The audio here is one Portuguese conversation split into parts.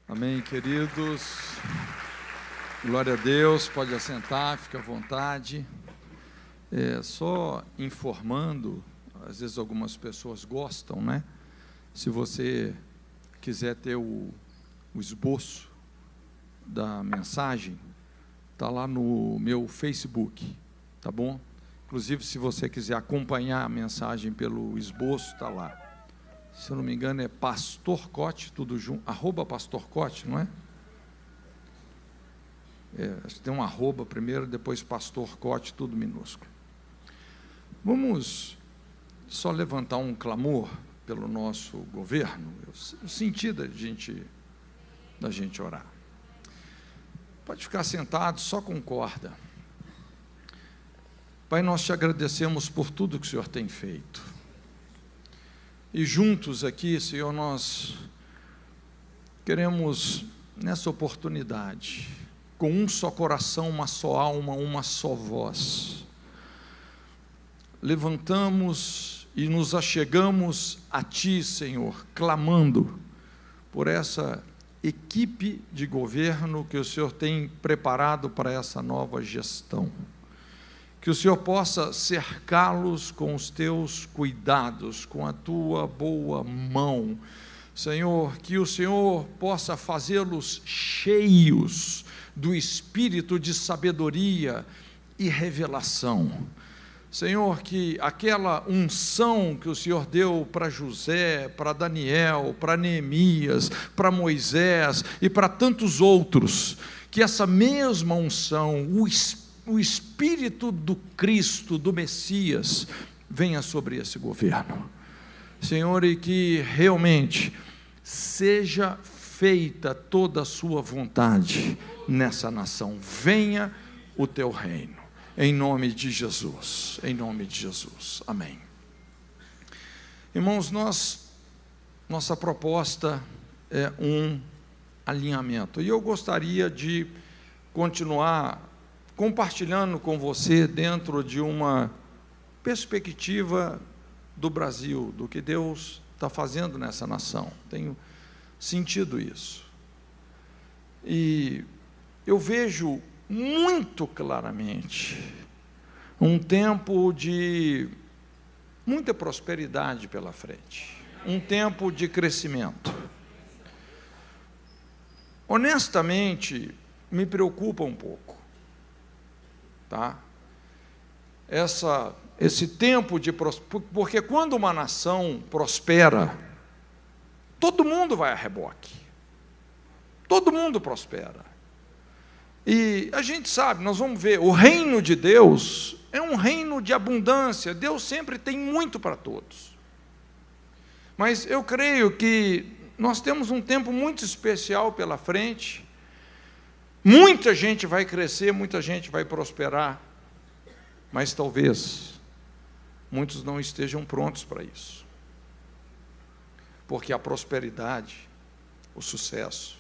Amém, queridos. Glória a Deus, pode assentar, fica à vontade. Só informando, às vezes algumas pessoas gostam, né? Se você quiser ter o esboço da mensagem, está lá no meu Facebook, tá bom? Inclusive, se você quiser acompanhar a mensagem pelo esboço, está lá. Se eu não me engano, é Pastor Cote, tudo junto, @Pastor Cote, não é? Acho que tem um arroba primeiro, depois Pastor Cote, tudo minúsculo. Vamos só levantar um clamor pelo nosso governo, o sentido da gente orar. Pode ficar sentado, só concorda. Pai, nós te agradecemos por tudo que o Senhor tem feito. E juntos aqui, Senhor, nós queremos, nessa oportunidade, com um só coração, uma só alma, uma só voz, levantamos e nos achegamos a Ti, Senhor, clamando por essa equipe de governo que o Senhor tem preparado para essa nova gestão. Que o Senhor possa cercá-los com os teus cuidados, com a tua boa mão. Senhor, que o Senhor possa fazê-los cheios do espírito de sabedoria e revelação. Senhor, que aquela unção que o Senhor deu para José, para Daniel, para Neemias, para Moisés e para tantos outros, que essa mesma unção, o Espírito do Cristo, do Messias, venha sobre esse governo. Senhor, e que realmente seja feita toda a sua vontade nessa nação. Venha o teu reino, em nome de Jesus, em nome de Jesus. Amém. Irmãos, nossa proposta é um alinhamento, e eu gostaria de continuar compartilhando com você dentro de uma perspectiva do Brasil, do que Deus está fazendo nessa nação. Tenho sentido isso. E eu vejo muito claramente um tempo de muita prosperidade pela frente, um tempo de crescimento. Honestamente, me preocupa um pouco. Tá? Esse tempo de porque quando uma nação prospera, todo mundo vai a reboque, todo mundo prospera, e a gente sabe, nós vamos ver, o reino de Deus é um reino de abundância, Deus sempre tem muito para todos, mas eu creio que nós temos um tempo muito especial pela frente. Muita gente vai crescer, muita gente vai prosperar, mas talvez muitos não estejam prontos para isso, porque a prosperidade, o sucesso,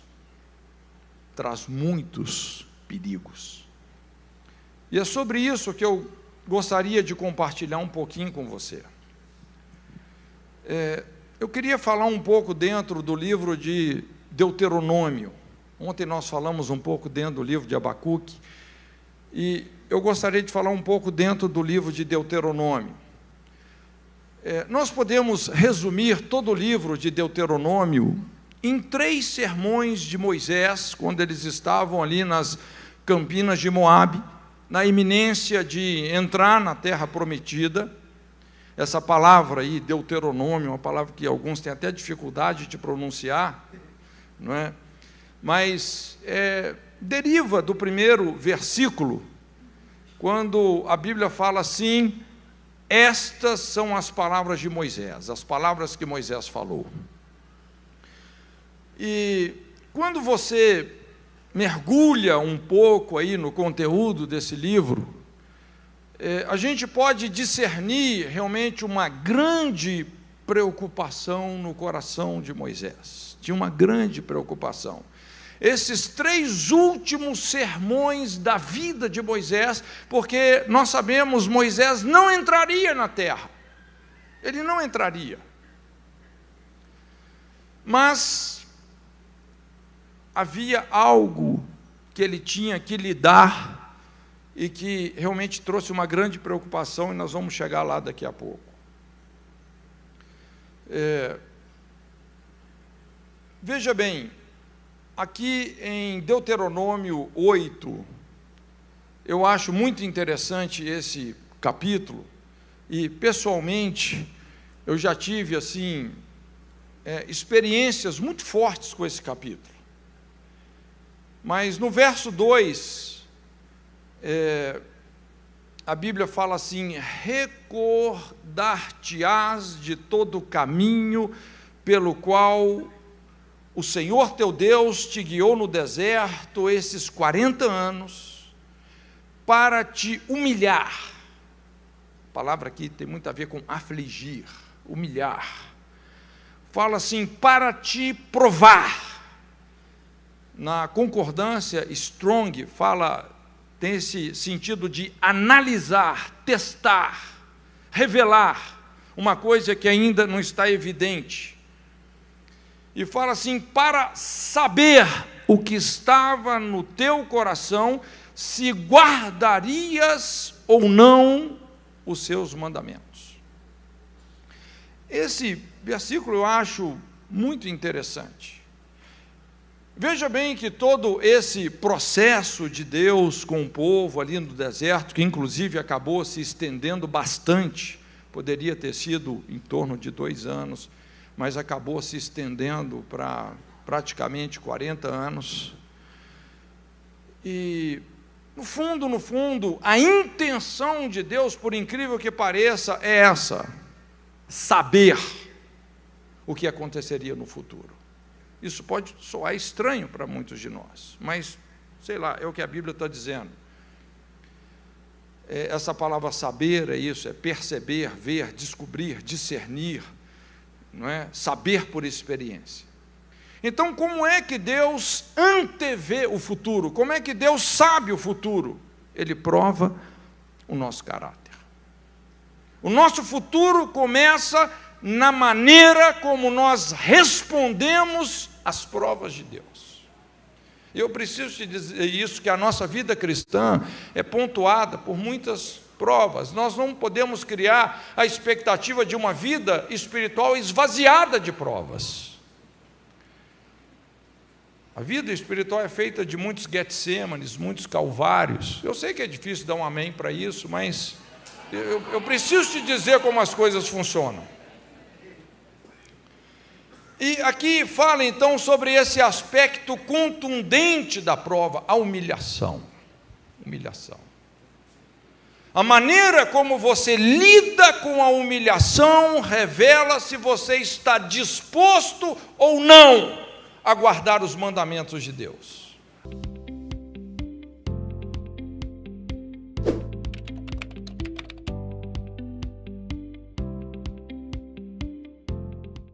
traz muitos perigos, e é sobre isso que eu gostaria de compartilhar um pouquinho com você. Eu queria falar um pouco dentro do livro de Deuteronômio. Ontem nós falamos um pouco dentro do livro de Abacuque, e eu gostaria de falar um pouco dentro do livro de Deuteronômio. Nós podemos resumir todo o livro de Deuteronômio em 3 sermões de Moisés, quando eles estavam ali nas campinas de Moabe, na iminência de entrar na terra prometida. Essa palavra aí, Deuteronômio, uma palavra que alguns têm até dificuldade de pronunciar, não é? Mas deriva do primeiro versículo, quando a Bíblia fala assim: estas são as palavras de Moisés, as palavras que Moisés falou. E quando você mergulha um pouco aí no conteúdo desse livro, a gente pode discernir realmente uma grande preocupação no coração de Moisés, tinha uma grande preocupação. Esses 3 últimos sermões da vida de Moisés, porque nós sabemos, Moisés não entraria na terra, ele não entraria, mas havia algo que ele tinha que lidar e que realmente trouxe uma grande preocupação, e nós vamos chegar lá daqui a pouco. Veja bem, aqui em Deuteronômio 8, eu acho muito interessante esse capítulo, e pessoalmente eu já tive assim experiências muito fortes com esse capítulo. Mas no verso 2, a Bíblia fala assim: recordar-te-ás de todo o caminho pelo qual o Senhor teu Deus te guiou no deserto esses 40 anos, para te humilhar. A palavra aqui tem muito a ver com afligir, humilhar. Fala assim, para te provar. Na concordância Strong tem esse sentido de analisar, testar, revelar uma coisa que ainda não está evidente. E fala assim, para saber o que estava no teu coração, se guardarias ou não os seus mandamentos. Esse versículo eu acho muito interessante. Veja bem que todo esse processo de Deus com o povo ali no deserto, que inclusive acabou se estendendo bastante, poderia ter sido em torno de 2 anos, mas acabou se estendendo para praticamente 40 anos. E, no fundo, a intenção de Deus, por incrível que pareça, é essa: saber o que aconteceria no futuro. Isso pode soar estranho para muitos de nós, mas, sei lá, é o que a Bíblia está dizendo. Essa palavra saber é isso, é perceber, ver, descobrir, discernir, não é? Saber por experiência. Então, como é que Deus antevê o futuro? Como é que Deus sabe o futuro? Ele prova o nosso caráter. O nosso futuro começa na maneira como nós respondemos às provas de Deus. Eu preciso te dizer isso, que a nossa vida cristã é pontuada por muitas provas. Nós não podemos criar a expectativa de uma vida espiritual esvaziada de provas. A vida espiritual é feita de muitos Getsêmanes, muitos calvários. Eu sei que é difícil dar um amém para isso, mas eu preciso te dizer como as coisas funcionam. E aqui fala então sobre esse aspecto contundente da prova, a humilhação. Humilhação. A maneira como você lida com a humilhação revela se você está disposto ou não a guardar os mandamentos de Deus.